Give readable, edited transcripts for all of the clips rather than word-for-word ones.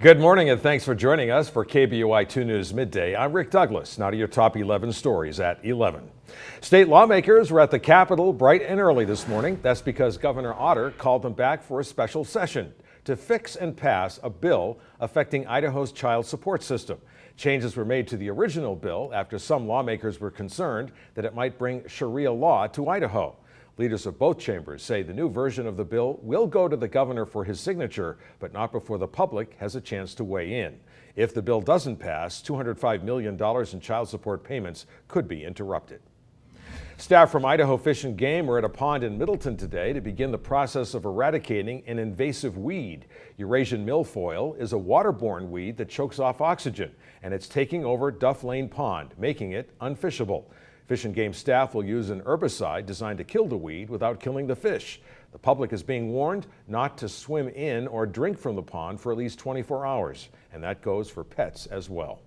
Good morning and thanks for joining us for KBOI 2 News Midday. I'm Rick Douglas. Now to your top 11 stories at 11. State lawmakers were at the Capitol bright and early this morning. That's because Governor Otter called them back for a special session to fix and pass a bill affecting Idaho's child support system. Changes were made to the original bill after some lawmakers were concerned that it might bring Sharia law to Idaho. Leaders of both chambers say the new version of the bill will go to the governor for his signature, but not before the public has a chance to weigh in. If the bill doesn't pass, $205 million in child support payments could be interrupted. Staff from Idaho Fish and Game were at a pond in Middleton today to begin the process of eradicating an invasive weed. Eurasian milfoil is a waterborne weed that chokes off oxygen, and it's taking over Duff Lane Pond, making it unfishable. Fish and Game staff will use an herbicide designed to kill the weed without killing the fish. The public is being warned not to swim in or drink from the pond for at least 24 hours, and that goes for pets as well.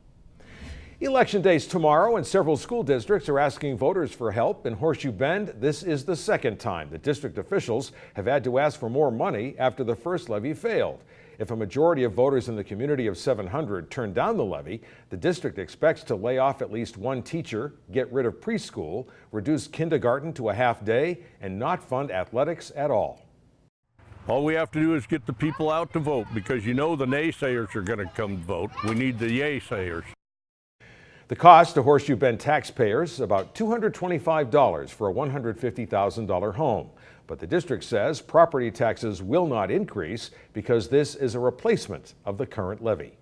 Election day's tomorrow, and several school districts are asking voters for help. In Horseshoe Bend, this is the second time that district officials have had to ask for more money after the first levy failed. If a majority of voters in the community of 700 turn down the levy, the district expects to lay off at least one teacher, get rid of preschool, reduce kindergarten to a half day, and not fund athletics at all. All we have to do is get the people out to vote, because you know the naysayers are going to come vote. We need the yay-sayers. The cost to Horseshoe Bend taxpayers, about $225 for a $150,000 home. But the district says property taxes will not increase because this is a replacement of the current levy.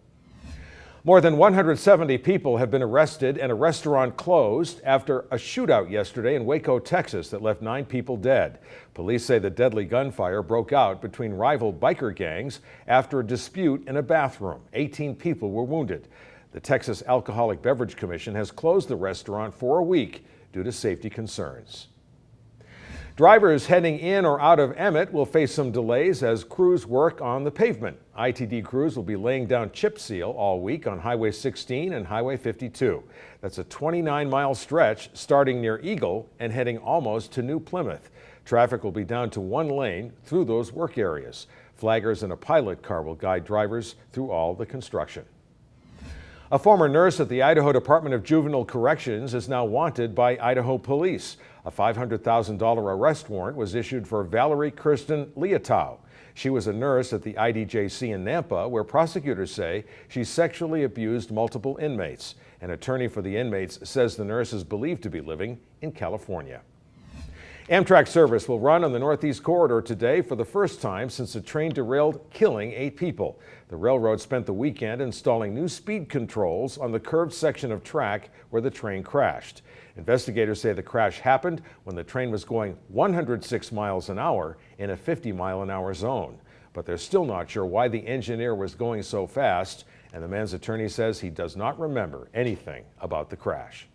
More than 170 people have been arrested and a restaurant closed after a shootout yesterday in Waco, Texas that left 9 people dead. Police say the deadly gunfire broke out between rival biker gangs after a dispute in a bathroom. 18 people were wounded. The Texas Alcoholic Beverage Commission has closed the restaurant for a week due to safety concerns. Drivers heading in or out of Emmett will face some delays as crews work on the pavement. ITD crews will be laying down chip seal all week on Highway 16 and Highway 52. That's a 29-mile stretch starting near Eagle and heading almost to New Plymouth. Traffic will be down to one lane through those work areas. Flaggers and a pilot car will guide drivers through all the construction. A former nurse at the Idaho Department of Juvenile Corrections is now wanted by Idaho police. A $500,000 arrest warrant was issued for Valerie Kirsten Leotow. She was a nurse at the IDJC in Nampa, where prosecutors say she sexually abused multiple inmates. An attorney for the inmates says the nurse is believed to be living in California. Amtrak service will run on the Northeast Corridor today for the first time since a train derailed, killing 8 people. The railroad spent the weekend installing new speed controls on the curved section of track where the train crashed. Investigators say the crash happened when the train was going 106 miles an hour in a 50-mile-an-hour zone. But they're still not sure why the engineer was going so fast, and the man's attorney says he does not remember anything about the crash.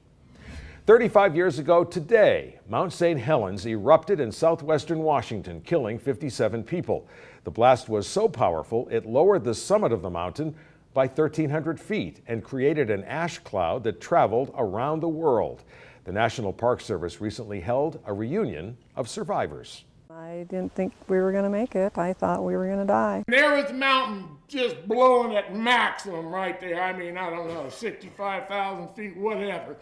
35 years ago today, Mount St Helens erupted in southwestern Washington, killing 57 people. The blast was so powerful it lowered the summit of the mountain by 1,300 feet and created an ash cloud that traveled around the world. The National Park Service recently held a reunion of survivors. I didn't think we were going to make it. I thought we were going to die. There was the mountain just blowing at maximum right there. I mean, I don't know, 65,000 feet, whatever.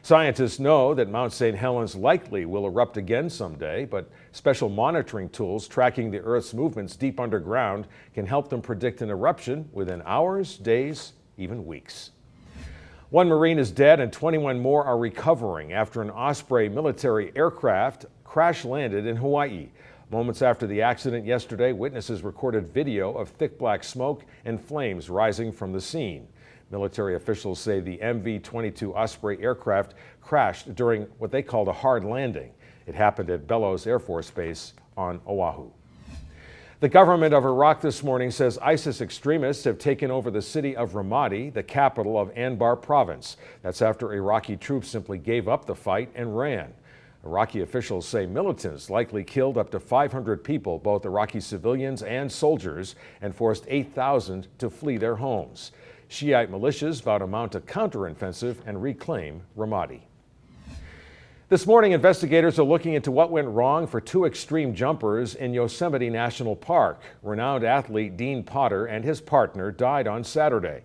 Scientists know that Mount St. Helens likely will erupt again someday, but special monitoring tools tracking the Earth's movements deep underground can help them predict an eruption within hours, days, even weeks. 1 Marine is dead and 21 more are recovering after an Osprey military aircraft crash-landed in Hawaii. Moments after the accident yesterday, witnesses recorded video of thick black smoke and flames rising from the scene. Military officials say the MV-22 Osprey aircraft crashed during what they called a hard landing. It happened at Bellows Air Force Base on Oahu. The government of Iraq this morning says ISIS extremists have taken over the city of Ramadi, the capital of Anbar province. That's after Iraqi troops simply gave up the fight and ran. Iraqi officials say militants likely killed up to 500 people, both Iraqi civilians and soldiers, and forced 8,000 to flee their homes. Shiite militias vow to mount a counteroffensive and reclaim Ramadi. This morning, investigators are looking into what went wrong for two extreme jumpers in Yosemite National Park. Renowned athlete Dean Potter and his partner died on Saturday.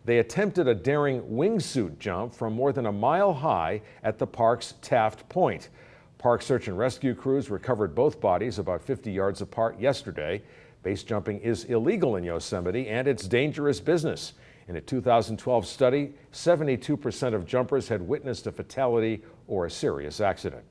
They attempted a daring wingsuit jump from more than a mile high at the park's Taft Point. Park search and rescue crews recovered both bodies about 50 yards apart yesterday. Base jumping is illegal in Yosemite and it's dangerous business. In a 2012 study, 72% of jumpers had witnessed a fatality or a serious accident.